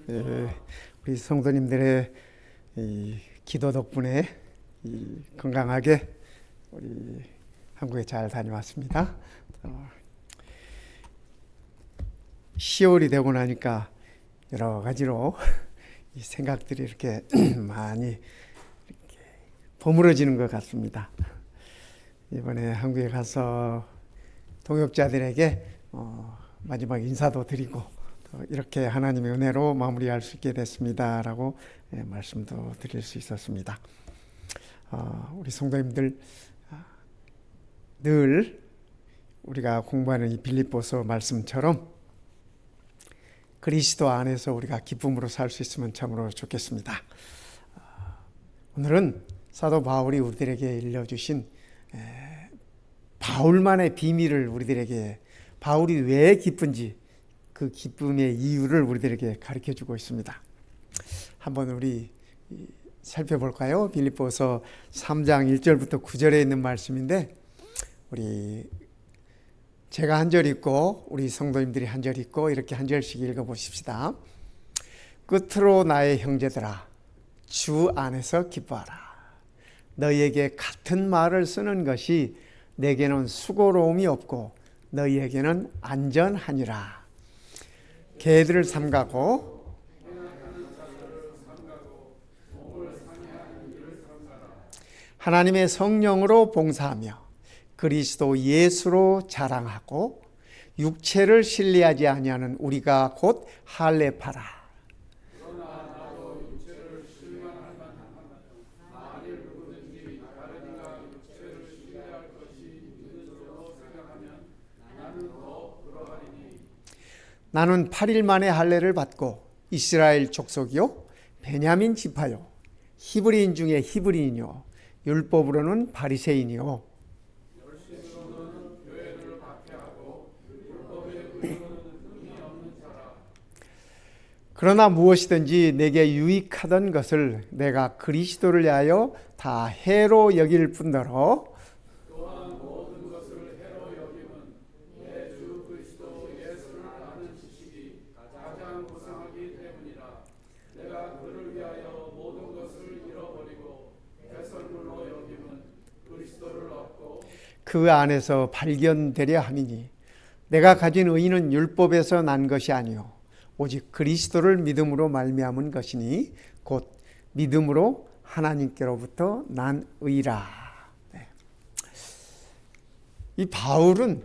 우리 성도님들의 이 기도 덕분에 건강하게 우리 한국에 잘 다녀왔습니다. 10월이 되고 나니까 여러 가지로 이 생각들이 이렇게 많이 이렇게 버무러지는 것 같습니다. 이번에 한국에 가서 동역자들에게 마지막 인사도 드리고 이렇게 하나님의 은혜로 마무리할 수 있게 됐습니다라고 말씀도 드릴 수 있었습니다. 우리 성도님들 늘 우리가 공부하는 이 빌립보서 말씀처럼 그리스도 안에서 우리가 기쁨으로 살 수 있으면 참으로 좋겠습니다. 오늘은 사도 바울이 우리들에게 일러주신 바울만의 비밀을 우리들에게, 바울이 왜 기쁜지 그 기쁨의 이유를 우리들에게 가르쳐주고 있습니다. 한번 우리 살펴볼까요? 빌립보서 3장 1절부터 9절에 있는 말씀인데, 제가 한 절 읽고 우리 성도님들이 한 절 읽고 이렇게 한 절씩 읽어보십시다. 끝으로 나의 형제들아, 주 안에서 기뻐하라. 너희에게 같은 말을 쓰는 것이 내게는 수고로움이 없고 너희에게는 안전하니라. 개들을 삼가고 하나님의 성령으로 봉사하며 그리스도 예수로 자랑하고 육체를 신뢰하지 아니하는 우리가 곧 할례파라. 나는 8일 만에 할례를 받고 이스라엘 족속이요 베냐민 지파요 히브리인 중에 히브리인이요 율법으로는 바리새인이요 그러나 무엇이든지 내게 유익하던 것을 내가 그리스도를 위하여 다 해로 여길 뿐더러 그 안에서 발견되려 함이니 내가 가진 의는 율법에서 난 것이 아니요 오직 그리스도를 믿음으로 말미암은 것이니 곧 믿음으로 하나님께로부터 난 의라. 이 바울은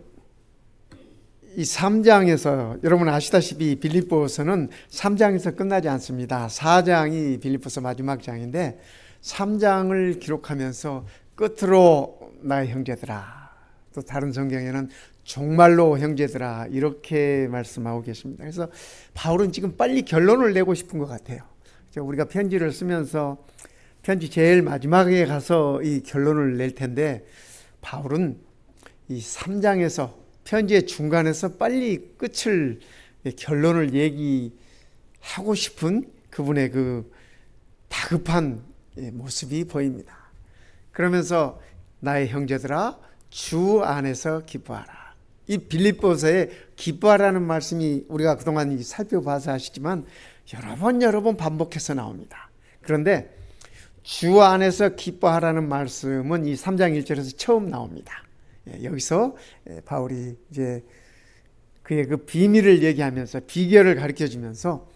이 3장에서 여러분 아시다시피 빌립보서는 3장에서 끝나지 않습니다. 4장이 빌립보서 마지막 장인데 3장을 기록하면서 끝으로 나의 형제들아, 또 다른 성경에는 정말로 형제들아 이렇게 말씀하고 계십니다. 그래서 바울은 지금 빨리 결론을 내고 싶은 것 같아요. 우리가 편지를 쓰면서 편지 제일 마지막에 가서 이 결론을 낼 텐데 바울은 이 3장에서 편지의 중간에서 빨리 끝을 결론을 얘기하고 싶은 그분의 그 다급한 모습이 보입니다. 그러면서 나의 형제들아 주 안에서 기뻐하라. 이 빌립보서에 기뻐하라는 말씀이 우리가 그동안 살펴봐서 아시지만 여러 번 반복해서 나옵니다. 그런데 주 안에서 기뻐하라는 말씀은 이 3장 1절에서 처음 나옵니다. 여기서 바울이 이제 그의 그 비밀을 얘기하면서 비결을 가르쳐주면서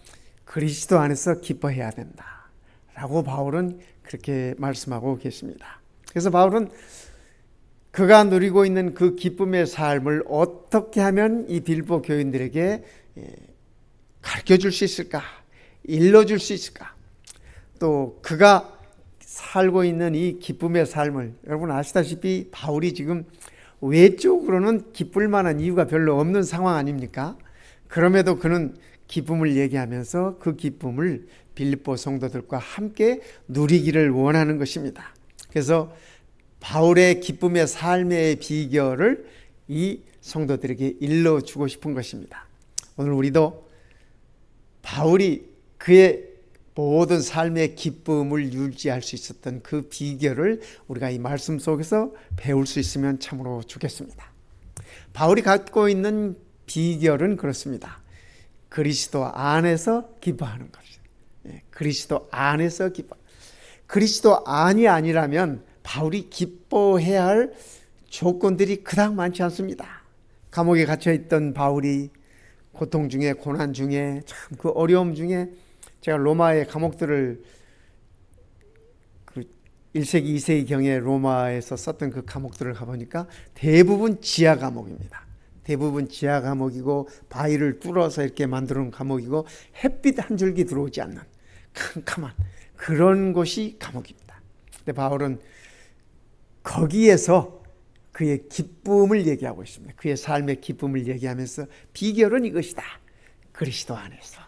그리스도 안에서 기뻐해야 된다 라고 바울은 그렇게 말씀하고 계십니다. 그래서 바울은 그가 누리고 있는 그 기쁨의 삶을 어떻게 하면 이 빌립보 교인들에게 가르쳐줄 수 있을까, 일러줄 수 있을까, 또 그가 살고 있는 이 기쁨의 삶을, 여러분 아시다시피 바울이 지금 외적으로는 기쁠 만한 이유가 별로 없는 상황 아닙니까? 그럼에도 그는 기쁨을 얘기하면서 그 기쁨을 빌립보 성도들과 함께 누리기를 원하는 것입니다. 그래서 바울의 기쁨의 삶의 비결을 이 성도들에게 일러주고 싶은 것입니다. 오늘 우리도 바울이 그의 모든 삶의 기쁨을 유지할 수 있었던 그 비결을 우리가 이 말씀 속에서 배울 수 있으면 참으로 좋겠습니다. 바울이 갖고 있는 비결은 그렇습니다. 그리스도 안에서 기뻐하는 것이죠. 예, 그리스도 안에서 기뻐. 그리스도 안이 아니라면 바울이 기뻐해야 할 조건들이 그닥 많지 않습니다. 감옥에 갇혀있던 바울이 고통 중에, 고난 중에, 참 그 어려움 중에, 제가 로마의 감옥들을 1세기, 2세기 경에 로마에서 썼던 그 감옥들을 가보니까 대부분 지하 감옥입니다. 대부분 지하 감옥이고 바위를 뚫어서 이렇게 만들어 놓은 감옥이고 햇빛 한 줄기 들어오지 않는 캄캄한 그런 곳이 감옥입니다. 근데 바울은 거기에서 그의 기쁨을 얘기하고 있습니다. 그의 삶의 기쁨을 얘기하면서 비결은 이것이다. 그리스도 안에서.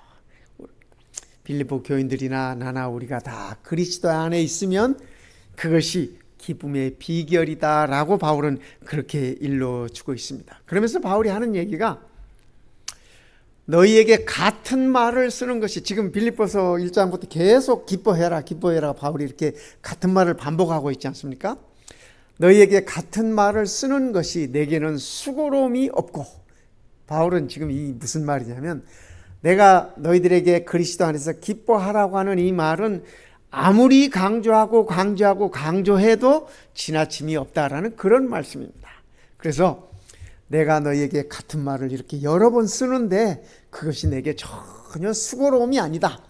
빌립보 교인들이나 나나 우리가 다 그리스도 안에 있으면 그것이 기쁨의 비결이다라고 바울은 그렇게 일러주고 있습니다. 그러면서 바울이 하는 얘기가 너희에게 같은 말을 쓰는 것이, 지금 빌립보서 1장부터 계속 기뻐해라 기뻐해라 바울이 이렇게 같은 말을 반복하고 있지 않습니까? 너희에게 같은 말을 쓰는 것이 내게는 수고로움이 없고, 바울은 지금 이 무슨 말이냐면 내가 너희들에게 그리스도 안에서 기뻐하라고 하는 이 말은 아무리 강조해도 지나침이 없다라는 그런 말씀입니다. 그래서 내가 너희에게 같은 말을 이렇게 여러 번 쓰는데 그것이 내게 전혀 수고로움이 아니다.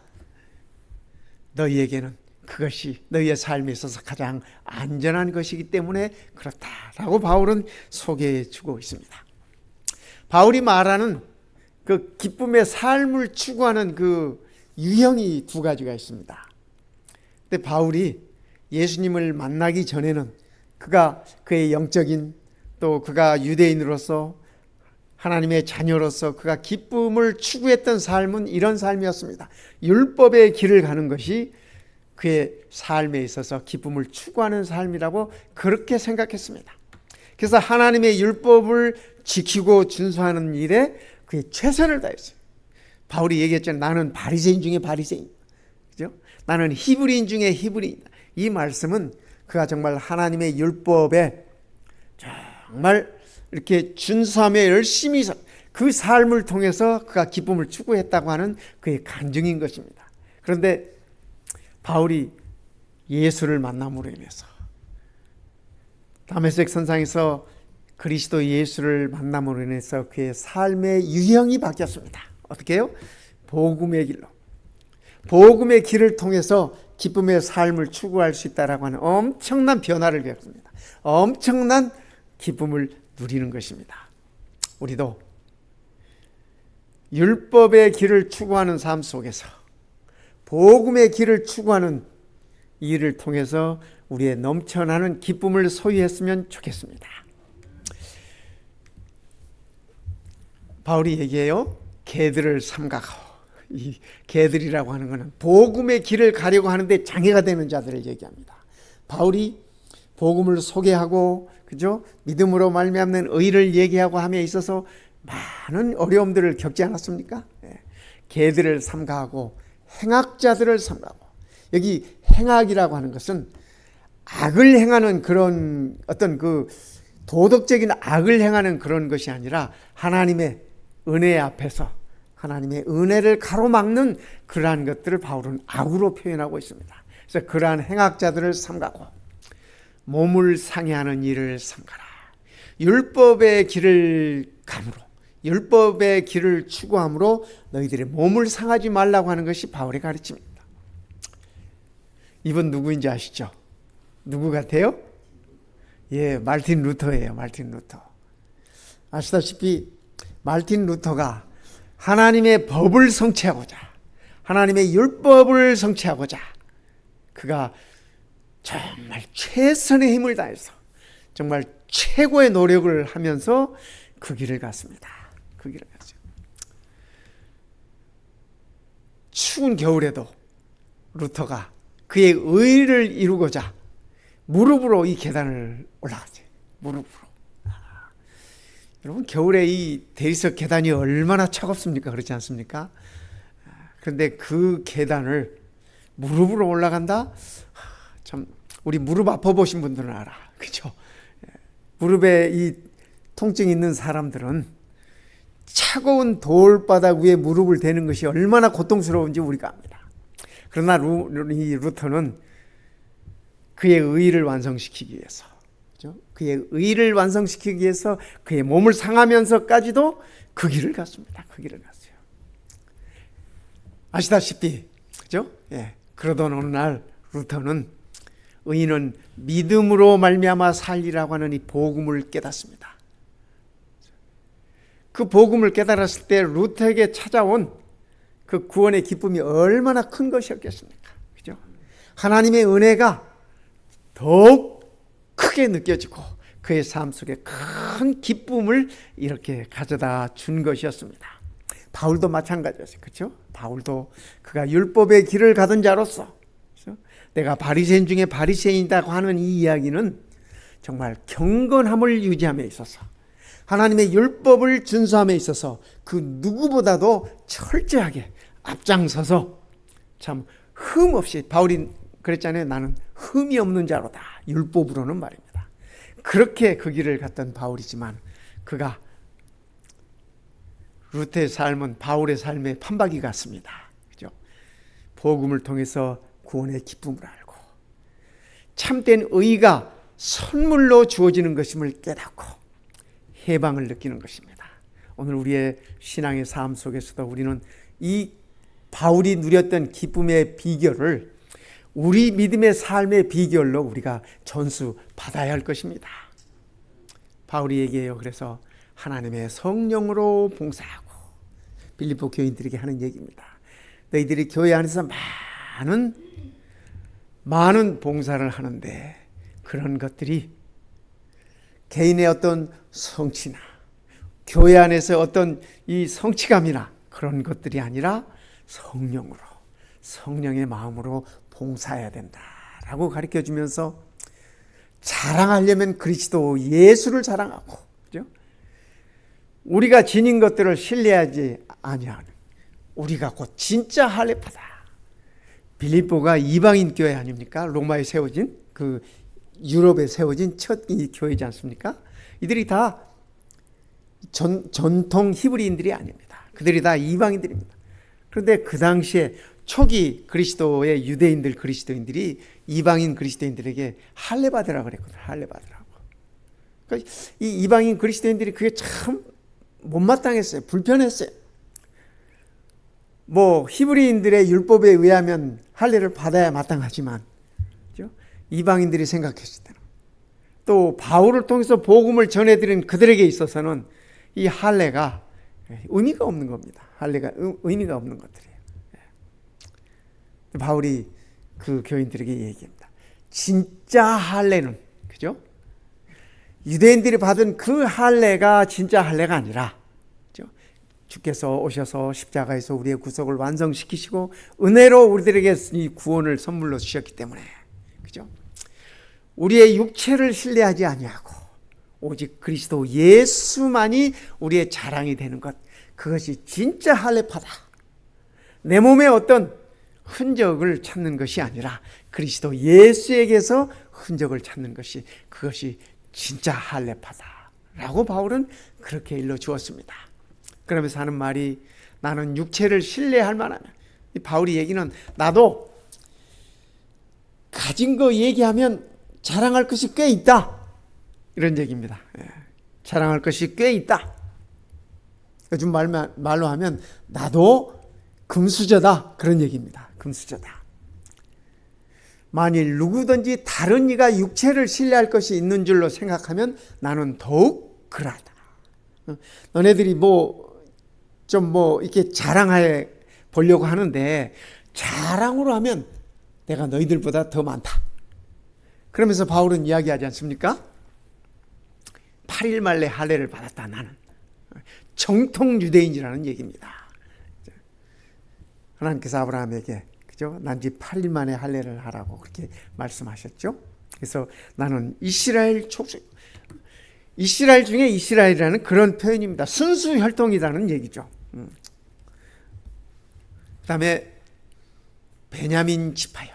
너희에게는 그것이 너희의 삶에 있어서 가장 안전한 것이기 때문에 그렇다라고 바울은 소개해 주고 있습니다. 바울이 말하는 그 기쁨의 삶을 추구하는 그 유형이 두 가지가 있습니다. 근데 바울이 예수님을 만나기 전에는 그의 영적인, 또 그가 유대인으로서 하나님의 자녀로서 그가 기쁨을 추구했던 삶은 이런 삶이었습니다. 율법의 길을 가는 것이 그의 삶에 있어서 기쁨을 추구하는 삶이라고 그렇게 생각했습니다. 그래서 하나님의 율법을 지키고 준수하는 일에 그의 최선을 다했어요. 바울이 얘기했잖아요. 나는 바리새인 중에 바리새인. 그죠? 나는 히브리인 중에 히브리인. 이 말씀은 그가 정말 하나님의 율법에 정말 이렇게 준수하며 열심히 그 삶을 통해서 그가 기쁨을 추구했다고 하는 그의 간증인 것입니다. 그런데 바울이 예수를 만남으로 인해서 다메섹 선상에서 그리스도 예수를 만남으로 인해서 그의 삶의 유형이 바뀌었습니다. 어떻게 해요? 복음의 길로. 복음의 길을 통해서 기쁨의 삶을 추구할 수 있다라고 하는 엄청난 변화를 겪습니다. 엄청난 기쁨을 누리는 것입니다. 우리도 율법의 길을 추구하는 삶 속에서 복음의 길을 추구하는 일을 통해서 우리의 넘쳐나는 기쁨을 소유했으면 좋겠습니다. 바울이 얘기해요. 개들을 삼가고. 이 개들이라고 하는 것은 복음의 길을 가려고 하는데 장애가 되는 자들을 얘기합니다. 바울이 복음을 소개하고, 그죠? 믿음으로 말미암는 의를 얘기하고 함에 있어서 많은 어려움들을 겪지 않았습니까? 개들을 삼가하고 행악자들을 삼가하고. 여기 행악이라고 하는 것은 악을 행하는 그런 어떤 그 도덕적인 악을 행하는 그런 것이 아니라 하나님의 은혜 앞에서 하나님의 은혜를 가로막는 그러한 것들을 바울은 악으로 표현하고 있습니다. 그래서 그러한 행악자들을 삼가고 몸을 상해하는 일을 삼가라. 율법의 길을 감으로, 율법의 길을 추구함으로 너희들의 몸을 상하지 말라고 하는 것이 바울의 가르침입니다. 이분 누구인지 아시죠? 누구 같아요? 예, 마르틴 루터예요. 마르틴 루터. 아시다시피 마르틴 루터가 하나님의 법을 성취하고자, 하나님의 율법을 성취하고자 그가 정말 최선의 힘을 다해서 정말 최고의 노력을 하면서 그 길을 갔습니다. 그 길을 갔어요. 추운 겨울에도 루터가 그의 의를 이루고자 무릎으로 이 계단을 올라갔어요. 무릎으로. 여러분, 겨울에 이 대리석 계단이 얼마나 차갑습니까? 그렇지 않습니까? 그런데 그 계단을 무릎으로 올라간다? 참, 우리 무릎 아파보신 분들은 알아. 그죠? 무릎에 이 통증이 있는 사람들은 차가운 돌바닥 위에 무릎을 대는 것이 얼마나 고통스러운지 우리가 압니다. 그러나 이 루터는 그의 의의를 완성시키기 위해서, 그의 의의를 완성시키기 위해서 그의 몸을 상하면서까지도 그 길을 갔습니다. 그 길을 갔어요. 아시다시피, 그죠? 예. 그러던 어느 날 루터는 의인은 믿음으로 말미암아 살리라고 하는 이 복음을 깨닫습니다. 그 복음을 깨달았을 때 루터에게 찾아온 그 구원의 기쁨이 얼마나 큰 것이었겠습니까? 그죠? 하나님의 은혜가 더욱 크게 느껴지고 그의 삶 속에 큰 기쁨을 이렇게 가져다 준 것이었습니다. 바울도 마찬가지였어요. 그렇죠? 바울도 그가 율법의 길을 가던 자로서, 그렇죠? 내가 바리새인 중에 바리새인이라고 하는 이 이야기는 정말 경건함을 유지함에 있어서, 하나님의 율법을 준수함에 있어서 그 누구보다도 철저하게 앞장서서 참 흠 없이, 바울이 그랬잖아요. 나는 흠이 없는 자로다. 율법으로는 말입니다. 그렇게 그 길을 갔던 바울이지만 그가 루터의 삶은 바울의 삶의 판박이 같습니다. 그죠? 복음을 통해서 구원의 기쁨을 알고 참된 의가 선물로 주어지는 것임을 깨닫고 해방을 느끼는 것입니다. 오늘 우리의 신앙의 삶 속에서도 우리는 이 바울이 누렸던 기쁨의 비결을 우리 믿음의 삶의 비결로 우리가 전수받아야 할 것입니다. 바울이 얘기해요. 그래서 하나님의 성령으로 봉사하고, 빌립보 교인들에게 하는 얘기입니다. 너희들이 교회 안에서 많은 봉사를 하는데 그런 것들이 개인의 어떤 성취나 교회 안에서 어떤 이 성취감이나 그런 것들이 아니라 성령으로, 성령의 마음으로 봉사해야 된다라고 가르쳐주면서 자랑하려면 그리스도 예수를 자랑하고, 그죠? 우리가 지닌 것들을 신뢰하지 아니하는 우리가 곧 진짜 할례파다. 빌립보가 이방인 교회 아닙니까? 로마에 세워진, 그 유럽에 세워진 첫 이 교회지 않습니까? 이들이 다 전통 히브리인들이 아닙니다. 그들이 다 이방인들입니다. 그런데 그 당시에 초기 그리스도의 유대인들, 그리스도인들이 이방인 그리스도인들에게 할례 받으라고 그랬거든요. 할례 받으라고. 그러니까 이 이방인 그리스도인들이 그게 참 못마땅했어요. 불편했어요. 뭐 히브리인들의 율법에 의하면 할례를 받아야 마땅하지만, 그렇죠? 이방인들이 생각했을 때는, 또 바울을 통해서 복음을 전해드린 그들에게 있어서는 이 할례가 의미가 없는 겁니다. 할례가 의미가 없는 것들이에요. 바울이 그 교인들에게 얘기합니다. 진짜 할례는, 그죠? 유대인들이 받은 그 할례가 진짜 할례가 아니라, 그죠? 주께서 오셔서 십자가에서 우리의 구속을 완성시키시고 은혜로 우리들에게 이 구원을 선물로 주셨기 때문에, 그죠? 우리의 육체를 신뢰하지 아니하고 오직 그리스도 예수만이 우리의 자랑이 되는 것, 그것이 진짜 할례파다. 내 몸에 어떤 흔적을 찾는 것이 아니라 그리스도 예수에게서 흔적을 찾는 것이, 그것이 진짜 할례파다라고 바울은 그렇게 일러주었습니다. 그러면서 하는 말이, 나는 육체를 신뢰할 만하면, 이 바울이 얘기는 나도 가진 거 얘기하면 자랑할 것이 꽤 있다, 이런 얘기입니다. 자랑할 것이 꽤 있다. 요즘 말로 하면 나도 금수저다, 그런 얘기입니다. 금수저다. 만일 누구든지 다른 이가 육체를 신뢰할 것이 있는 줄로 생각하면 나는 더욱 그러하다. 너네들이 좀 이렇게 자랑해 보려고 하는데 자랑으로 하면 내가 너희들보다 더 많다. 그러면서 바울은 이야기하지 않습니까? 8일 만에 할례를 받았다, 나는. 정통 유대인이라는 얘기입니다. 하나님께서 아브라함에게, 그죠? 난지 8일 만에 할례를 하라고 그렇게 말씀하셨죠. 그래서 나는 이스라엘 족속, 이스라엘 중에 이스라엘이라는 그런 표현입니다. 순수 혈통이라는 얘기죠. 그다음에 베냐민 지파요.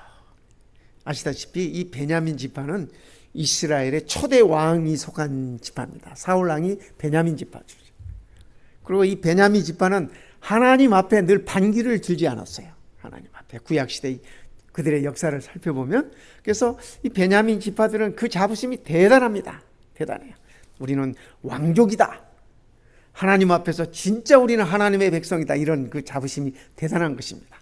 아시다시피 이 베냐민 지파는 이스라엘의 초대 왕이 속한 지파입니다. 사울 왕이 베냐민 지파죠. 그리고 이 베냐민 지파는 하나님 앞에 늘 반기를 들지 않았어요. 하나님 앞에 구약시대 그들의 역사를 살펴보면, 그래서 이 베냐민 지파들은 그 자부심이 대단합니다. 대단해요. 우리는 왕족이다. 하나님 앞에서 진짜 우리는 하나님의 백성이다. 이런 그 자부심이 대단한 것입니다.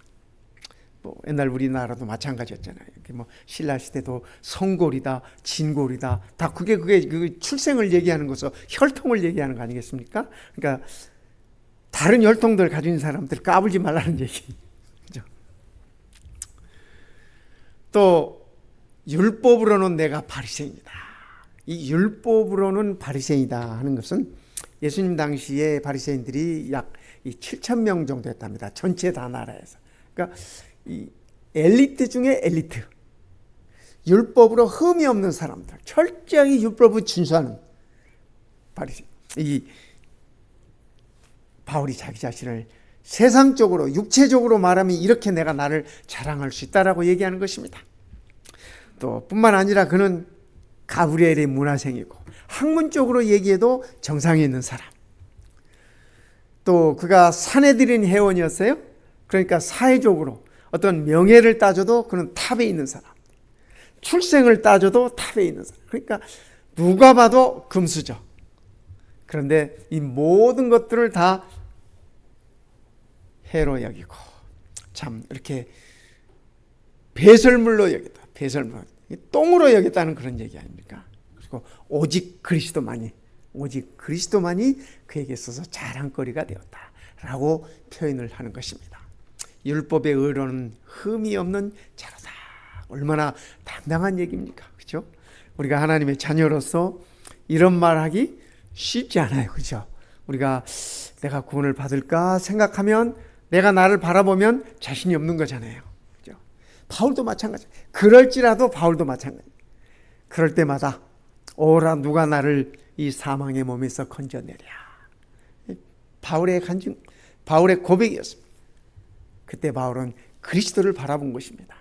뭐 옛날 우리나라도 마찬가지였잖아요. 뭐 신라 시대도 성골이다, 진골이다. 다 그게 그 출생을 얘기하는 것은 혈통을 얘기하는 거 아니겠습니까? 그러니까 다른 혈통들 가진 사람들 까불지 말라는 얘기. 그죠? 또 율법으로는 내가 바리새인이다. 이 율법으로는 바리새인이다 하는 것은 예수님 당시에 바리새인들이 약 7,000명 정도 했답니다. 전체 다 나라에서. 그러니까 이 엘리트 중에 엘리트. 율법으로 흠이 없는 사람들. 철저하게 율법을 준수하는 바리새인. 이 바울이 자기 자신을 세상적으로 육체적으로 말하면 이렇게 내가 나를 자랑할 수 있다라고 얘기하는 것입니다. 또 뿐만 아니라 그는 가브리엘의 문화생이고 학문적으로 얘기해도 정상에 있는 사람. 또 그가 사내들인 회원이었어요. 그러니까 사회적으로 어떤 명예를 따져도 그는 탑에 있는 사람. 출생을 따져도 탑에 있는 사람. 그러니까 누가 봐도 금수저. 그런데 이 모든 것들을 다 해로 여기고 참 이렇게 배설물로 여기다. 배설물. 똥으로 여겼다는 그런 얘기 아닙니까? 그리고 오직 그리스도만이 그에게 있어서 자랑거리가 되었다라고 표현을 하는 것입니다. 율법의 의로는 흠이 없는 자로다. 얼마나 당당한 얘기입니까? 그렇죠? 우리가 하나님의 자녀로서 이런 말하기 쉽지 않아요. 그렇죠? 우리가 내가 구원을 받을까 생각하면 내가 나를 바라보면 자신이 없는 거잖아요. 그렇죠? 바울도 마찬가지. 그럴지라도 바울도 마찬가지. 그럴 때마다 오라 누가 나를 이 사망의 몸에서 건져내랴. 바울의 간증, 바울의 고백이었습니다. 그때 바울은 그리스도를 바라본 것입니다.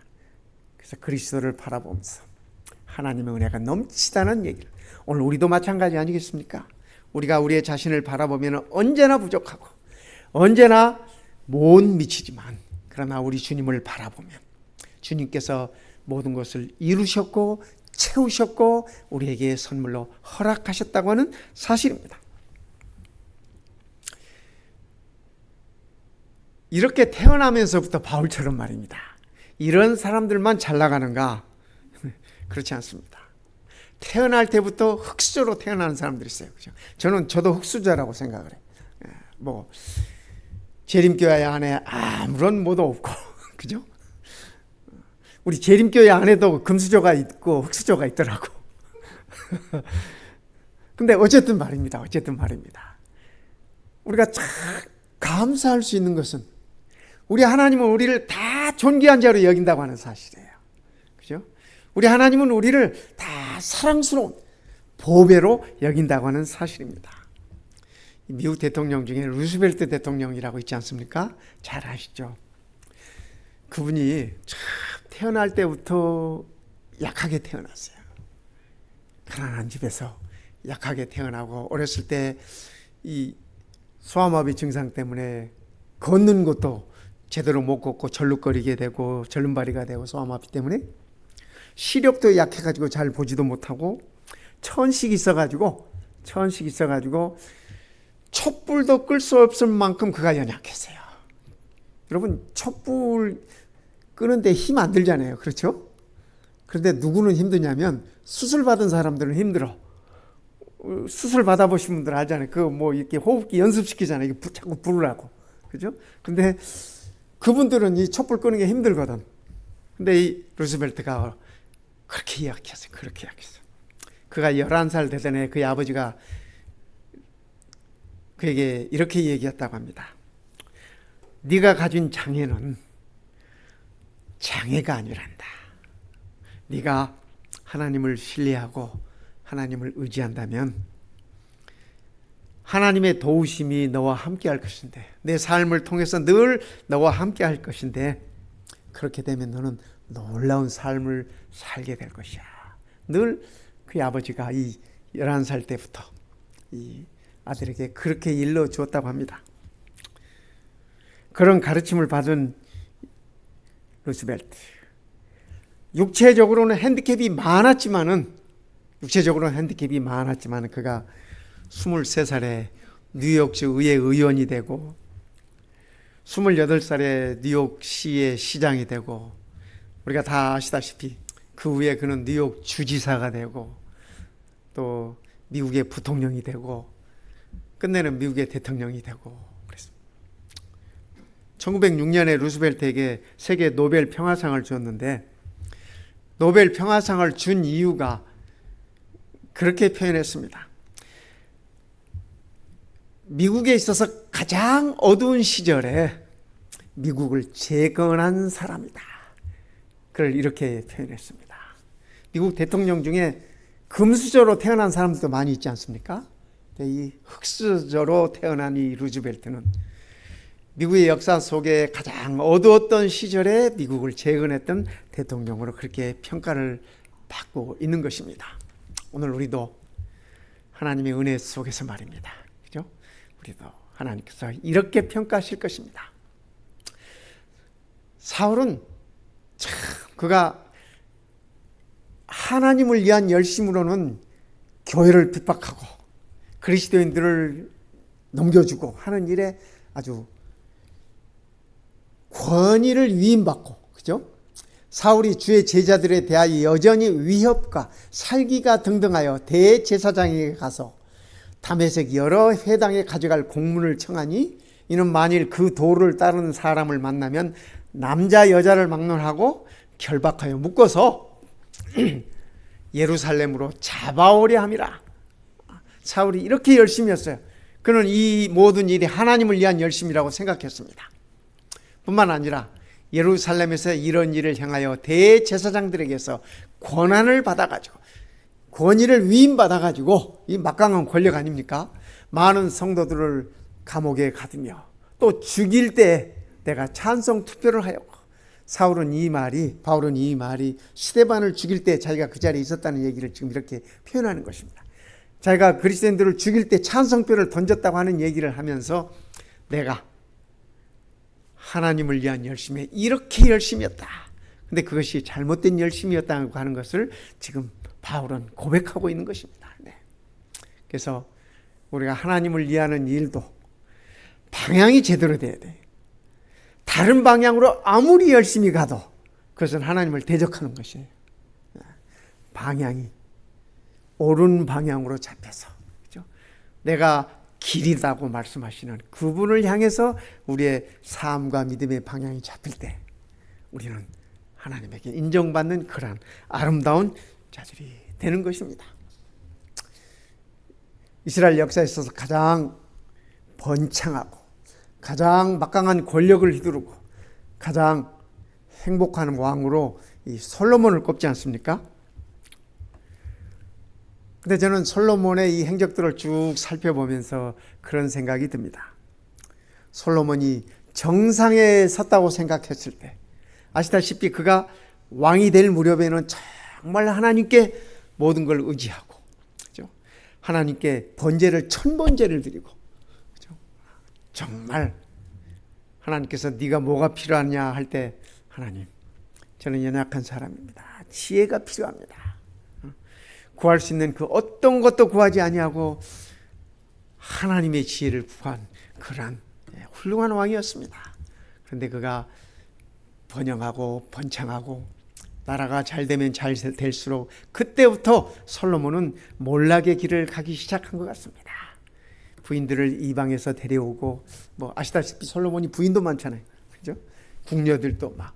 그래서 그리스도를 바라보면서 하나님의 은혜가 넘치다는 얘기를. 오늘 우리도 마찬가지 아니겠습니까? 우리가 우리의 자신을 바라보면 언제나 부족하고 언제나 못 미치지만, 그러나 우리 주님을 바라보면 주님께서 모든 것을 이루셨고 채우셨고 우리에게 선물로 허락하셨다고 하는 사실입니다. 이렇게 태어나면서부터 바울처럼 말입니다. 이런 사람들만 잘 나가는가? 그렇지 않습니다. 태어날 때부터 흙수저로 태어나는 사람들이 있어요. 그죠? 저도 흙수저라고 생각을 해요. 뭐 재림교회 안에 아무런 뭐도 없고, 그죠? 우리 재림교회 안에도 금수저가 있고 흙수저가 있더라고. 근데 어쨌든 말입니다. 우리가 참 감사할 수 있는 것은 우리 하나님은 우리를 다 존귀한 자로 여긴다고 하는 사실이에요. 그죠? 우리 하나님은 우리를 다 사랑스러운 보배로 여긴다고 하는 사실입니다. 미국 대통령 중에 루스벨트 대통령이라고 있지 않습니까? 잘 아시죠? 그분이 참 태어날 때부터 약하게 태어났어요. 가난한 집에서 약하게 태어나고 어렸을 때 이 소아마비 증상 때문에 걷는 것도 제대로 못 걷고 절룩거리게 되고 절름발이가 되고 소아마비 때문에 시력도 약해가지고 잘 보지도 못하고 천식이 있어가지고 촛불도 끌 수 없을 만큼 그가 연약했어요. 여러분 촛불 끄는데 힘 안 들잖아요. 그렇죠? 그런데 누구는 힘드냐면 수술 받은 사람들은 힘들어. 수술 받아보신 분들 알잖아요. 그 뭐 이렇게 호흡기 연습시키잖아요. 이게 자꾸 부르라고. 그죠? 근데 그분들은 이 촛불 끄는 게 힘들거든. 근데 이 루스벨트가 그렇게 약했어요. 그가 11살 되던 해 그의 아버지가 그에게 이렇게 얘기했다고 합니다. 네가 가진 장애는 장애가 아니란다. 네가 하나님을 신뢰하고 하나님을 의지한다면 하나님의 도우심이 너와 함께 할 것인데, 내 삶을 통해서 늘 너와 함께 할 것인데, 그렇게 되면 너는 놀라운 삶을 살게 될 것이야. 늘 그의 아버지가 이 11살 때부터 이 아들에게 그렇게 일러 주었다고 합니다. 그런 가르침을 받은 루스벨트. 육체적으로는 핸디캡이 많았지만은 그가 23살에 뉴욕주 의회 의원이 되고 28살에 뉴욕시의 시장이 되고 우리가 다 아시다시피 그 후에 그는 뉴욕 주지사가 되고 또 미국의 부통령이 되고 끝내는 미국의 대통령이 되고 그랬습니다. 1906년에 루스벨트에게 세계 노벨 평화상을 주었는데 노벨 평화상을 준 이유가 그렇게 표현했습니다. 미국에 있어서 가장 어두운 시절에 미국을 재건한 사람이다. 그걸 이렇게 표현했습니다. 미국 대통령 중에 금수저로 태어난 사람들도 많이 있지 않습니까? 이 흙수저로 태어난 이 루즈벨트는 미국의 역사 속에 가장 어두웠던 시절에 미국을 재건했던 대통령으로 그렇게 평가를 받고 있는 것입니다. 오늘 우리도 하나님의 은혜 속에서 말입니다. 그죠? 우리도 하나님께서 이렇게 평가하실 것입니다. 사울은 참 그가 하나님을 위한 열심으로는 교회를 핍박하고 그리스도인들을 넘겨주고 하는 일에 아주 권위를 위임받고, 그죠? 사울이 주의 제자들에 대하여 여전히 위협과 살기가 등등하여 대제사장에게 가서 다메섹 여러 회당에 가져갈 공문을 청하니 이는 만일 그 도를 따르는 사람을 만나면 남자 여자를 막론하고 결박하여 묶어서 예루살렘으로 잡아오려 함이라. 사울이 이렇게 열심히 했어요. 그는 이 모든 일이 하나님을 위한 열심이라고 생각했습니다. 뿐만 아니라 예루살렘에서 이런 일을 향하여 대제사장들에게서 권한을 받아가지고 권위를 위임받아가지고 이 막강한 권력 아닙니까? 많은 성도들을 감옥에 가두며 또 죽일 때 내가 찬성 투표를 하였고 바울은 이 말이 스데반을 죽일 때 자기가 그 자리에 있었다는 얘기를 지금 이렇게 표현하는 것입니다. 자기가 그리스도인들을 죽일 때 찬성표를 던졌다고 하는 얘기를 하면서 내가 하나님을 위한 열심에 이렇게 열심이었다. 근데 그것이 잘못된 열심이었다고 하는 것을 지금 바울은 고백하고 있는 것입니다. 네. 그래서 우리가 하나님을 위하는 일도 방향이 제대로 돼야 돼. 다른 방향으로 아무리 열심히 가도 그것은 하나님을 대적하는 것이에요. 방향이 옳은 방향으로 잡혀서, 그렇죠? 내가 길이라고 말씀하시는 그분을 향해서 우리의 삶과 믿음의 방향이 잡힐 때 우리는 하나님에게 인정받는 그러한 아름다운 자들이 되는 것입니다. 이스라엘 역사에 있어서 가장 번창하고 가장 막강한 권력을 휘두르고 가장 행복한 왕으로 이 솔로몬을 꼽지 않습니까? 근데 저는 솔로몬의 이 행적들을 쭉 살펴보면서 그런 생각이 듭니다. 솔로몬이 정상에 섰다고 생각했을 때 아시다시피 그가 왕이 될 무렵에는 정말 하나님께 모든 걸 의지하고, 그렇죠? 하나님께 번제를 천번제를 드리고, 그렇죠? 정말 하나님께서 네가 뭐가 필요하냐 할 때 하나님 저는 연약한 사람입니다. 지혜가 필요합니다. 구할 수 있는 그 어떤 것도 구하지 아니하고 하나님의 지혜를 구한 그러한 훌륭한 왕이었습니다. 그런데 그가 번영하고 번창하고 나라가 잘 되면 잘 될수록 그때부터 솔로몬은 몰락의 길을 가기 시작한 것 같습니다. 부인들을 이방에서 데려오고 뭐 아시다시피 솔로몬이 부인도 많잖아요. 그죠? 궁녀들도 막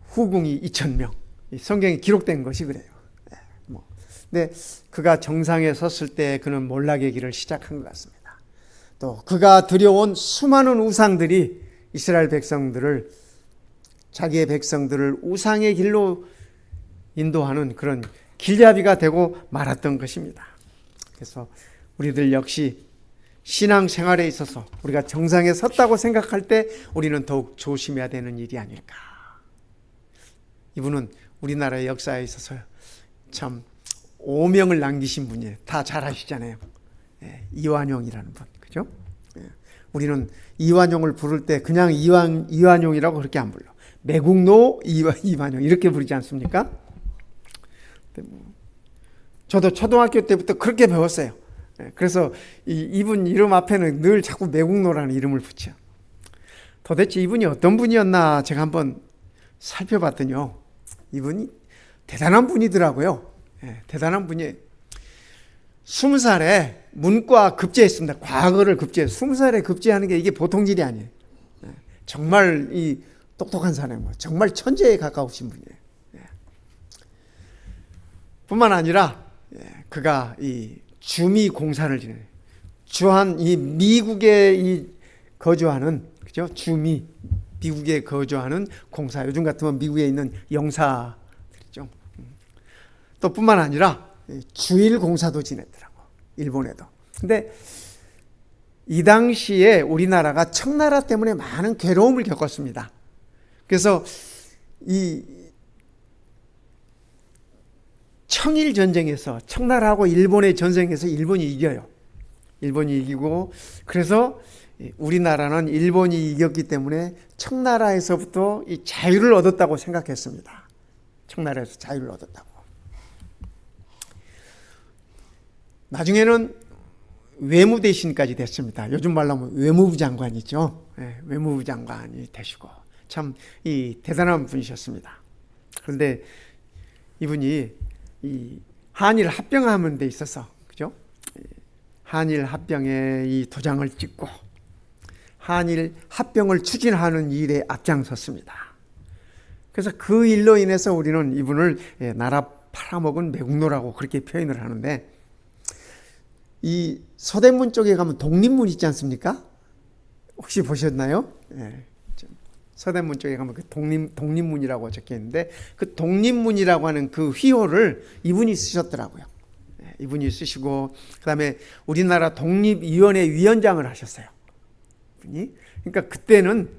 후궁이 2,000명. 성경에 기록된 것이 그래요. 근데 그가 정상에 섰을 때 그는 몰락의 길을 시작한 것 같습니다. 또 그가 들여온 수많은 우상들이 이스라엘 백성들을 자기의 백성들을 우상의 길로 인도하는 그런 길잡이가 되고 말았던 것입니다. 그래서 우리들 역시 신앙생활에 있어서 우리가 정상에 섰다고 생각할 때 우리는 더욱 조심해야 되는 일이 아닐까. 이분은 우리나라의 역사에 있어서 참 오명을 남기신 분이에요. 다 잘 아시잖아요. 예, 이완용이라는 분, 그죠? 예, 우리는 이완용을 부를 때 그냥 이완용이라고 그렇게 안 불러. 매국노 이완용 이렇게 부르지 않습니까? 저도 초등학교 때부터 그렇게 배웠어요. 예, 그래서 이분 이름 앞에는 늘 자꾸 매국노라는 이름을 붙여. 도대체 이분이 어떤 분이었나 제가 한번 살펴봤더니요. 이분이 대단한 분이더라고요. 예, 대단한 분이 20살에 문과 급제했습니다. 과거를 급제. 20살에 급제하는 게 이게 보통 일이 아니에요. 예, 정말 이 똑똑한 사람이고 정말 천재에 가까우신 분이에요. 예. 뿐만 아니라 그가 이 주미 공사를 지내요. 주한 이 미국에 이 거주하는 그죠? 주미 미국에 거주하는 공사. 요즘 같으면 미국에 있는 영사들이죠. 또 뿐만 아니라 주일 공사도 지냈더라고. 일본에도. 근데 이 당시에 우리나라가 청나라 때문에 많은 괴로움을 겪었습니다. 그래서 이 청일 전쟁에서 청나라하고 일본의 전쟁에서 일본이 이겨요. 일본이 이기고 그래서 우리나라는 일본이 이겼기 때문에 청나라에서부터 이 자유를 얻었다고 생각했습니다. 청나라에서 자유를 얻었다고. 나중에는 외무대신까지 됐습니다. 요즘 말로 하면 외무부 장관이죠. 네, 외무부 장관이 되시고 참 이 대단한 분이셨습니다. 그런데 이분이 이 한일 합병하는 데 있어서 그죠? 한일 합병에 이 도장을 찍고 한일 합병을 추진하는 일에 앞장섰습니다. 그래서 그 일로 인해서 우리는 이분을 나라 팔아먹은 매국노라고 그렇게 표현을 하는데 이 서대문 쪽에 가면 독립문 있지 않습니까? 혹시 보셨나요? 예. 서대문 쪽에 가면 그 독립문이라고 적혀 있는데 그 독립문이라고 하는 그 휘호를 이분이 쓰셨더라고요. 예. 이분이 쓰시고 그다음에 우리나라 독립위원회 위원장을 하셨어요. 이분이. 그러니까 그때는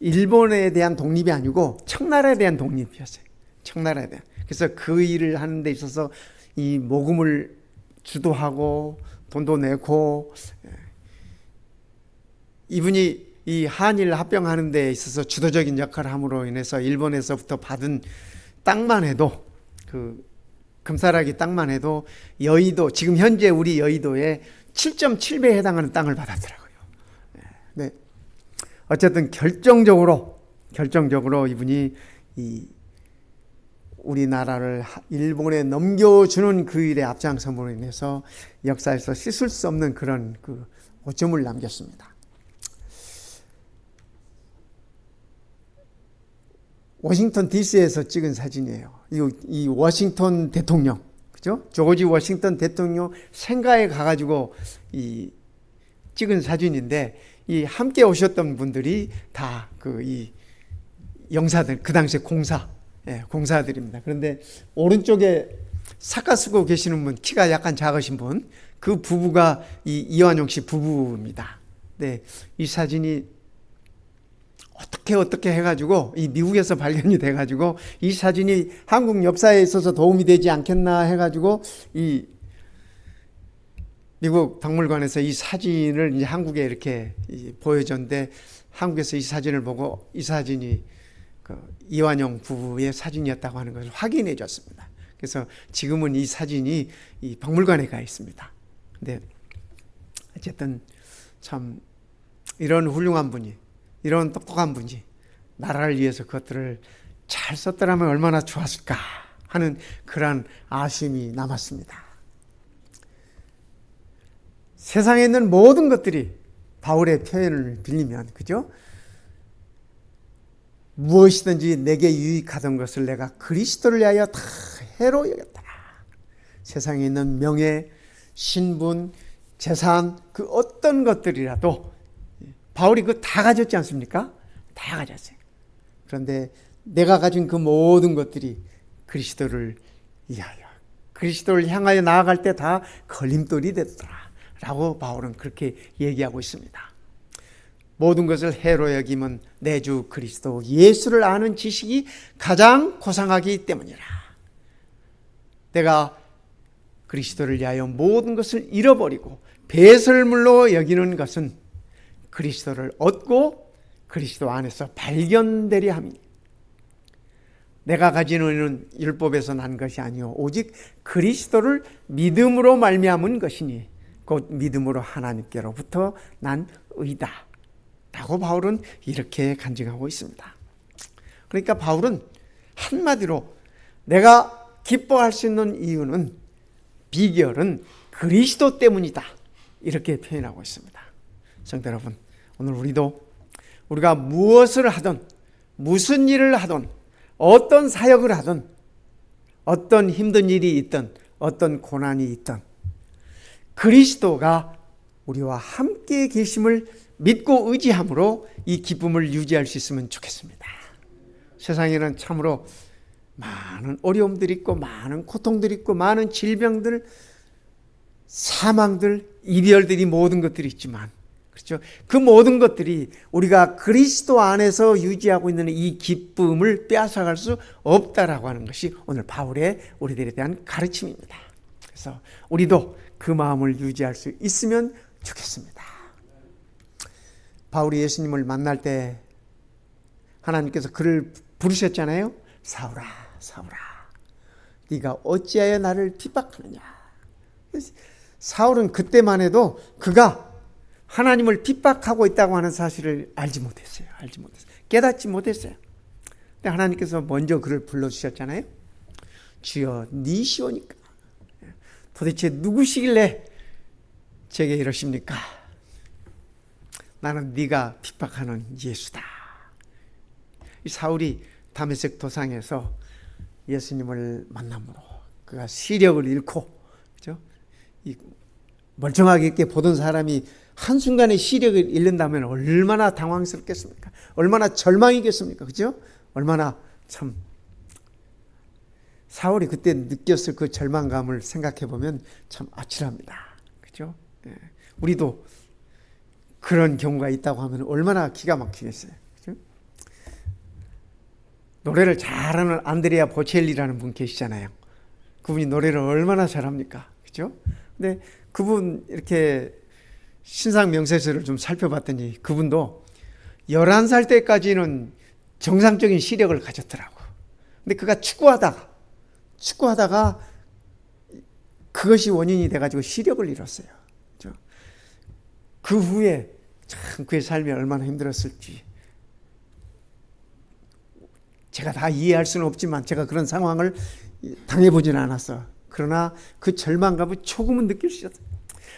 일본에 대한 독립이 아니고 청나라에 대한 독립이었어요. 청나라에 대한. 그래서 그 일을 하는 데 있어서 이 모금을 주도하고 돈도 내고 이분이 이 한일 합병하는 데 있어서 주도적인 역할을 함으로 인해서 일본에서부터 받은 땅만 해도 그 금사라기 땅만 해도 여의도 지금 현재 우리 여의도에 7.7배에 해당하는 땅을 받았더라고요. 네. 어쨌든 결정적으로 이분이 이 우리나라를 일본에 넘겨주는 그 일에 앞장섬으로 인해서 역사에서 씻을 수 없는 그런 그 오점을 남겼습니다. 워싱턴 DC에서 찍은 사진이에요. 이 워싱턴 대통령, 그죠? 조지 워싱턴 대통령 생가에 가가지고 이 찍은 사진인데 이 함께 오셨던 분들이 다 그 이 영사들 그 당시에 공사들입니다. 그런데 오른쪽에 사카 쓰고 계시는 분, 키가 약간 작으신 분, 그 부부가 이완용 씨 부부입니다. 네, 이 사진이 어떻게 해가지고 이 미국에서 발견이 돼가지고 이 사진이 한국 역사에 있어서 도움이 되지 않겠나 해가지고 이 미국 박물관에서 이 사진을 이제 한국에 이렇게 보여줬는데 한국에서 이 사진을 보고 이 사진이 그 이완용 부부의 사진이었다고 하는 것을 확인해 줬습니다. 그래서 지금은 이 사진이 이 박물관에 가 있습니다. 근데 어쨌든 참 이런 훌륭한 분이 이런 똑똑한 분이 나라를 위해서 그것들을 잘 썼더라면 얼마나 좋았을까 하는 그런 아쉬움이 남았습니다. 세상에 있는 모든 것들이 바울의 표현을 빌리면 그죠? 무엇이든지 내게 유익하던 것을 내가 그리스도를 위하여 다 해로 여겼다. 세상에 있는 명예, 신분, 재산 그 어떤 것들이라도 바울이 그거 다 가졌지 않습니까? 다 가졌어요. 그런데 내가 가진 그 모든 것들이 그리스도를 위하여 그리스도를 향하여 나아갈 때 다 걸림돌이 됐더라 라고 바울은 그렇게 얘기하고 있습니다. 모든 것을 해로 여김은 내 주 그리스도 예수를 아는 지식이 가장 고상하기 때문이라. 내가 그리스도를 위하여 모든 것을 잃어버리고 배설물로 여기는 것은 그리스도를 얻고 그리스도 안에서 발견되려 함이니 내가 가지는 율법에서 난 것이 아니요 오직 그리스도를 믿음으로 말미암은 것이니 곧 믿음으로 하나님께로부터 난 의다 라고 바울은 이렇게 간증하고 있습니다. 그러니까 바울은 한마디로 내가 기뻐할 수 있는 이유는 비결은 그리스도 때문이다 이렇게 표현하고 있습니다. 성도 여러분, 오늘 우리가 무엇을 하든 무슨 일을 하든 어떤 사역을 하든 어떤 힘든 일이 있든 어떤 고난이 있든 그리스도가 우리와 함께 계심을 믿고 의지함으로 이 기쁨을 유지할 수 있으면 좋겠습니다. 세상에는 참으로 많은 어려움들이 있고 많은 고통들이 있고 많은 질병들, 사망들, 이별들이 모든 것들이 있지만 그렇죠? 그 모든 것들이 우리가 그리스도 안에서 유지하고 있는 이 기쁨을 빼앗아갈 수 없다라고 하는 것이 오늘 바울의 우리들에 대한 가르침입니다. 그래서 우리도 그 마음을 유지할 수 있으면 좋겠습니다. 바울이 예수님을 만날 때 하나님께서 그를 부르셨잖아요. 사울아, 사울아, 네가 어찌하여 나를 핍박하느냐. 사울은 그때만 해도 그가 하나님을 핍박하고 있다고 하는 사실을 알지 못했어요. 깨닫지 못했어요. 근데 하나님께서 먼저 그를 불러주셨잖아요. 주여 니시오니까 도대체 누구시길래 제게 이러십니까? 나는 네가 핍박하는 예수다. 이 사울이 다메섹 도상에서 예수님을 만남으로 그가 시력을 잃고, 그죠? 이 멀쩡하게 이렇게 보던 사람이 한순간에 시력을 잃는다면 얼마나 당황스럽겠습니까? 얼마나 절망이겠습니까? 그죠? 얼마나 참 사울이 그때 느꼈을 그 절망감을 생각해 보면 참 아찔합니다. 그죠? 예. 우리도 그런 경우가 있다고 하면 얼마나 기가 막히겠어요. 그죠? 노래를 잘하는 안드레아 보첼리라는 분 계시잖아요. 그분이 노래를 얼마나 잘합니까? 그죠? 근데 그분 이렇게 신상 명세서를 좀 살펴봤더니 그분도 11살 때까지는 정상적인 시력을 가졌더라고. 근데 그가 축구하다가 그것이 원인이 돼가지고 시력을 잃었어요. 그렇죠? 그 후에 참 그의 삶이 얼마나 힘들었을지 제가 다 이해할 수는 없지만 제가 그런 상황을 당해보지는 않았어. 그러나 그 절망감을 조금은 느낄 수 있었어요.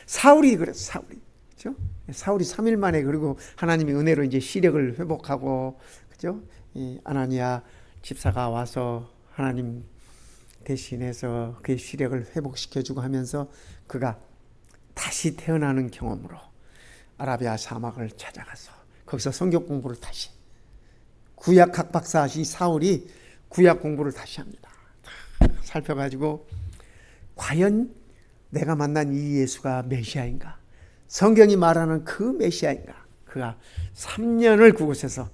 사울이 그랬어. 그렇죠? 사울이 3일 만에 그리고 하나님의 은혜로 이제 시력을 회복하고, 그죠? 이 아나니아 집사가 와서 하나님 대신해서 그의 시력을 회복시켜주고 하면서 그가 다시 태어나는 경험으로 아라비아 사막을 찾아가서 거기서 성경 공부를 다시, 구약학 박사 이 사울이 구약 공부를 다시 합니다. 살펴가지고 과연 내가 만난 이 예수가 메시아인가? 성경이 말하는 그 메시아인가? 그가 3년을 그곳에서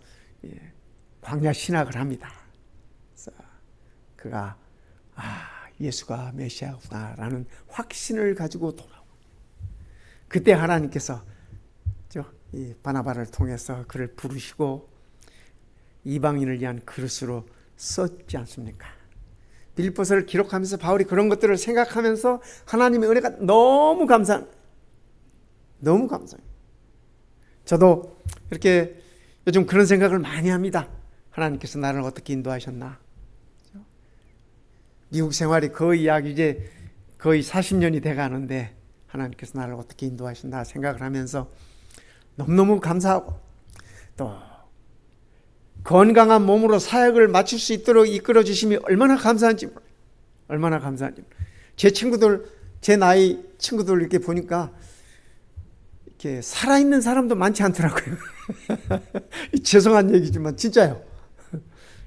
광야 신학을 합니다. 그래서 그가 예수가 메시아구나라는 확신을 가지고 돌아오고, 그때 하나님께서 이 바나바를 통해서 그를 부르시고 이방인을 위한 그릇으로 썼지 않습니까? 빌립보서를 기록하면서 바울이 그런 것들을 생각하면서 하나님의 은혜가 너무 감사합니다. 너무 감사해요. 저도 이렇게 요즘 그런 생각을 많이 합니다. 하나님께서 나를 어떻게 인도하셨나? 미국 생활이 거의 약 이제 거의 40년이 돼 가는데 하나님께서 나를 어떻게 인도하셨나 생각을 하면서 너무너무 감사하고, 또 건강한 몸으로 사역을 마칠 수 있도록 이끌어 주심이 얼마나 감사한지 몰라요. 얼마나 감사한지 몰라요. 제 친구들, 제 나이 친구들 이렇게 보니까 이렇게 살아있는 사람도 많지 않더라고요. 죄송한 얘기지만 진짜요.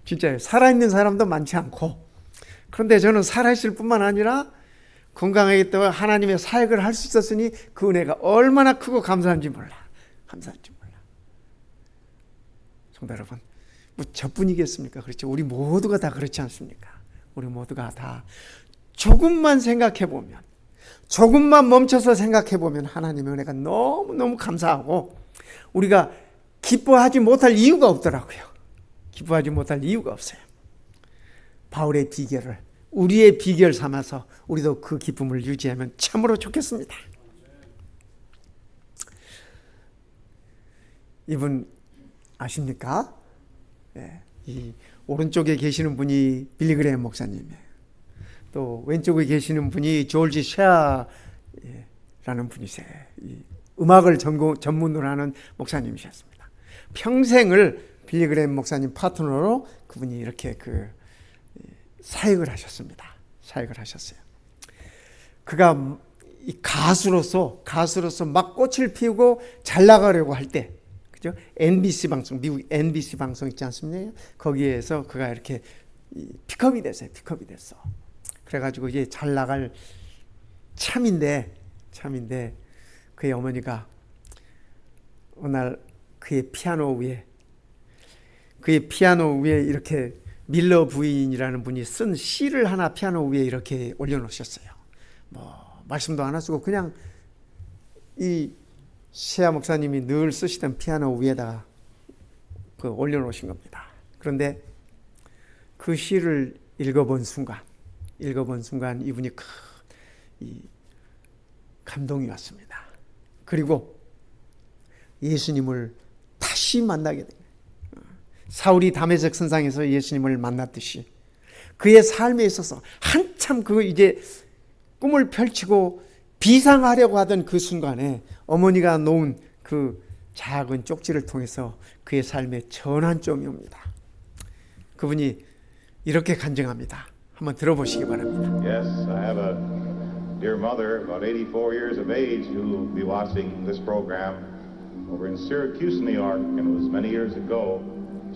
진짜요. 살아있는 사람도 많지 않고, 그런데 저는 살아있을 뿐만 아니라 건강하게 또 하나님의 사역을 할 수 있었으니 그 은혜가 얼마나 크고 감사한지 몰라. 성도 여러분, 뭐 저뿐이겠습니까? 그렇죠. 우리 모두가 다 그렇지 않습니까? 우리 모두가 다 조금만 생각해 보면, 조금만 멈춰서 생각해 보면 하나님의 은혜가 너무너무 감사하고 우리가 기뻐하지 못할 이유가 없더라고요. 기뻐하지 못할 이유가 없어요. 바울의 비결을 우리의 비결 삼아서 우리도 그 기쁨을 유지하면 참으로 좋겠습니다. 이분 아십니까? 네, 이 오른쪽에 계시는 분이 빌리 그레이엄 목사님이에요. 또 왼쪽에 계시는 분이 조지 샤라는 분이세요. 이 음악을 전문으로 하는 목사님이셨습니다. 평생을 빌리 그레이엄 목사님 파트너로 그분이 이렇게 사역을 하셨습니다. 사역을 하셨어요. 그가 이 가수로서 막 꽃을 피우고 잘 나가려고 할 때, 그죠? MBC 방송, 미국 MBC 방송 있지 않습니까? 거기에서 그가 이렇게 픽업이 됐어요. 픽업이 됐어. 그래가지고 이제 잘 나갈 참인데 그의 어머니가 어느 날 그의 피아노 위에 이렇게 밀러 부인이라는 분이 쓴 시를 하나 피아노 위에 이렇게 올려놓으셨어요. 말씀도 안 하시고 그냥 이 세아 목사님이 늘 쓰시던 피아노 위에다가 올려놓으신 겁니다. 그런데 그 시를 읽어본 순간 이분이 감동이 왔습니다. 그리고 예수님을 다시 만나게 됩니다. 사울이 다메섹 선상에서 예수님을 만났듯이 그의 삶에 있어서 한참 이제 꿈을 펼치고 비상하려고 하던 그 순간에 어머니가 놓은 그 작은 쪽지를 통해서 그의 삶에 전환점이 옵니다. 그분이 이렇게 간증합니다. 한번 들어보시기 바랍니다. Yes, I have a dear mother, about 84 years of age, who will be watching this program over in Syracuse, New York, and it was many years ago.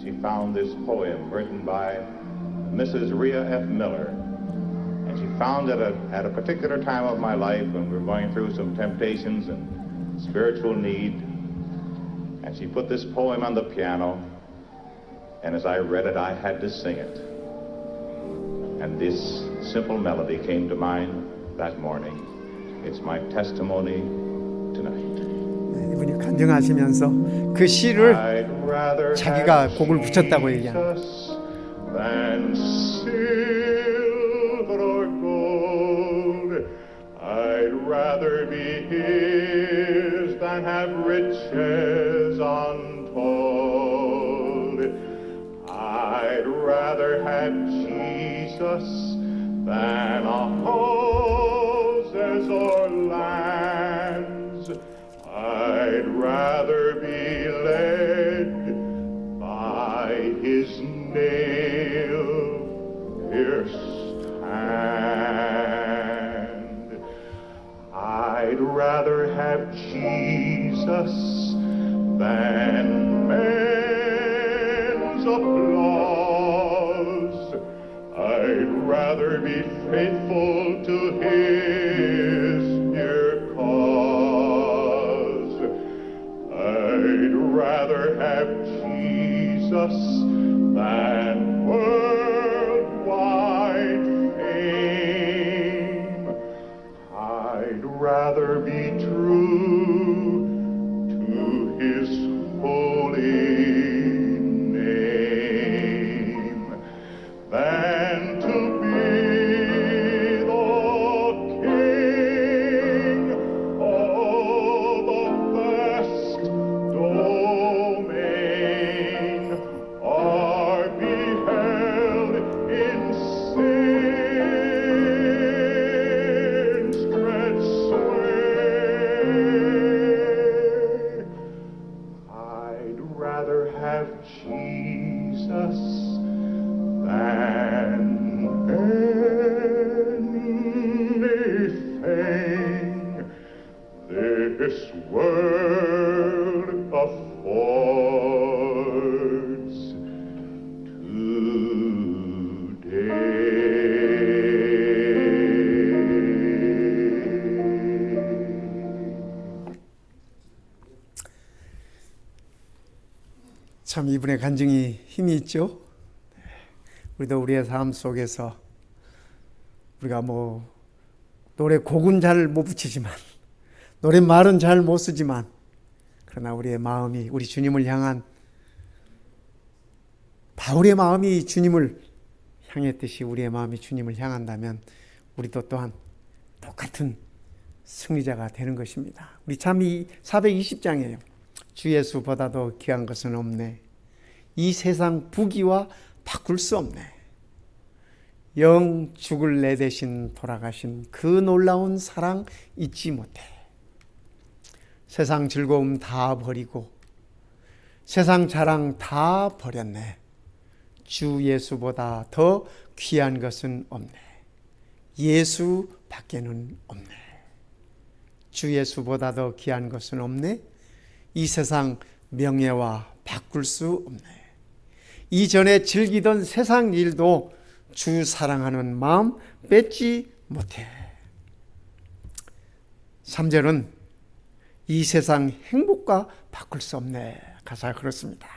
She found this poem written by Mrs. Rhea F. Miller. And she found it at a particular time of my life when we were going through some temptations and spiritual need. And she put this poem on the piano. And as I read it, I had to sing it. And this simple melody came to mind that morning. It's my testimony tonight. 이분이 간증하시면서 그 시를 자기가 곡을 붙였다고 얘기합니다. Than silver or gold, I'd rather be his than have riches untold. I'd rather have Jesus than houses or lands. I'd rather be led by his nail-pierced hand. I'd rather have Jesus than men's applause. I'd rather be faithful to his dear cause. I'd rather have Jesus than worldwide fame. I'd rather be true to his holy name than to be the king of the vast domain, or be held in sin's dread sway. I'd rather have Jesus than anything this world affords today. 참 이분의 간증이 힘이 있죠. 우리도 우리의 삶 속에서 우리가 노래 곡은 잘 못 붙이지만, 노랫말은 잘 못 쓰지만, 그러나 우리의 마음이 우리 주님을 향한, 바울의 마음이 주님을 향했듯이 우리의 마음이 주님을 향한다면 우리도 또한 똑같은 승리자가 되는 것입니다. 우리 참 이 420장이에요. 주 예수보다도 귀한 것은 없네. 이 세상 부귀와 바꿀 수 없네. 영 죽을 내 대신 돌아가신 그 놀라운 사랑 잊지 못해. 세상 즐거움 다 버리고 세상 자랑 다 버렸네. 주 예수보다 더 귀한 것은 없네. 예수 밖에는 없네. 주 예수보다 더 귀한 것은 없네. 이 세상 명예와 바꿀 수 없네. 이전에 즐기던 세상 일도 주 사랑하는 마음 뺏지 못해. 3절은 이 세상 행복과 바꿀 수 없네. 가사가 그렇습니다.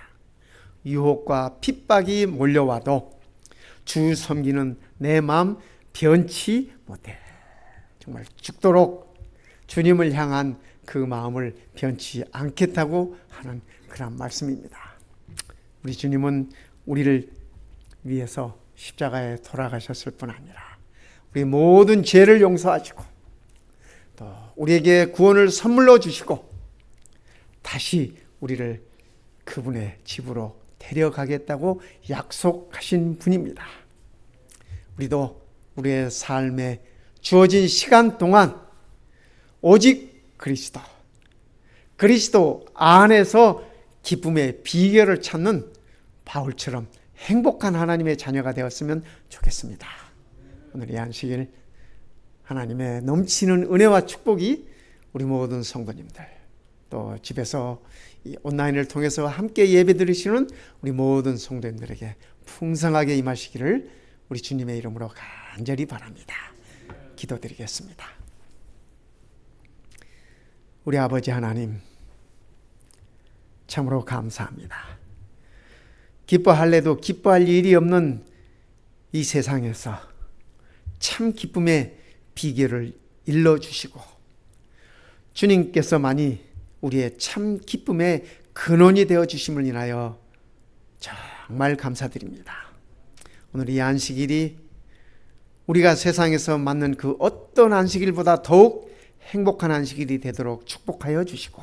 유혹과 핍박이 몰려와도 주 섬기는 내 마음 변치 못해. 정말 죽도록 주님을 향한 그 마음을 변치 않겠다고 하는 그런 말씀입니다. 우리 주님은 우리를 위해서 십자가에 돌아가셨을 뿐 아니라 우리 모든 죄를 용서하시고 또 우리에게 구원을 선물로 주시고 다시 우리를 그분의 집으로 데려가겠다고 약속하신 분입니다. 우리도 우리의 삶에 주어진 시간 동안 오직 그리스도 안에서 기쁨의 비결을 찾는 바울처럼 행복한 하나님의 자녀가 되었으면 좋겠습니다. 오늘 이 안식일 하나님의 넘치는 은혜와 축복이 우리 모든 성도님들 또 집에서 이 온라인을 통해서 함께 예배 드리시는 우리 모든 성도님들에게 풍성하게 임하시기를 우리 주님의 이름으로 간절히 바랍니다. 기도드리겠습니다. 우리 아버지 하나님 참으로 감사합니다. 기뻐할래도 기뻐할 일이 없는 이 세상에서 참 기쁨의 비결을 일러주시고 주님께서만이 우리의 참 기쁨의 근원이 되어주심을 인하여 정말 감사드립니다. 오늘 이 안식일이 우리가 세상에서 맞는 그 어떤 안식일보다 더욱 행복한 안식일이 되도록 축복하여 주시고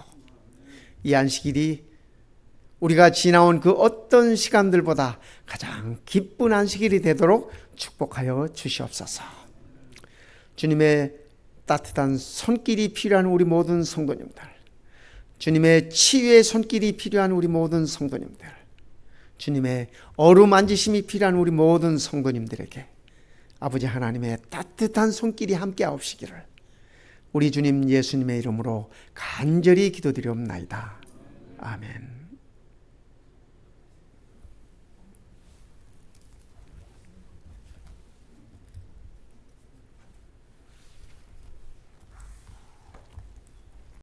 이 안식일이 우리가 지나온 그 어떤 시간들보다 가장 기쁜 안식일이 되도록 축복하여 주시옵소서. 주님의 따뜻한 손길이 필요한 우리 모든 성도님들, 주님의 치유의 손길이 필요한 우리 모든 성도님들, 주님의 어루만지심이 필요한 우리 모든 성도님들에게 아버지 하나님의 따뜻한 손길이 함께하옵시기를 우리 주님 예수님의 이름으로 간절히 기도드리옵나이다. 아멘.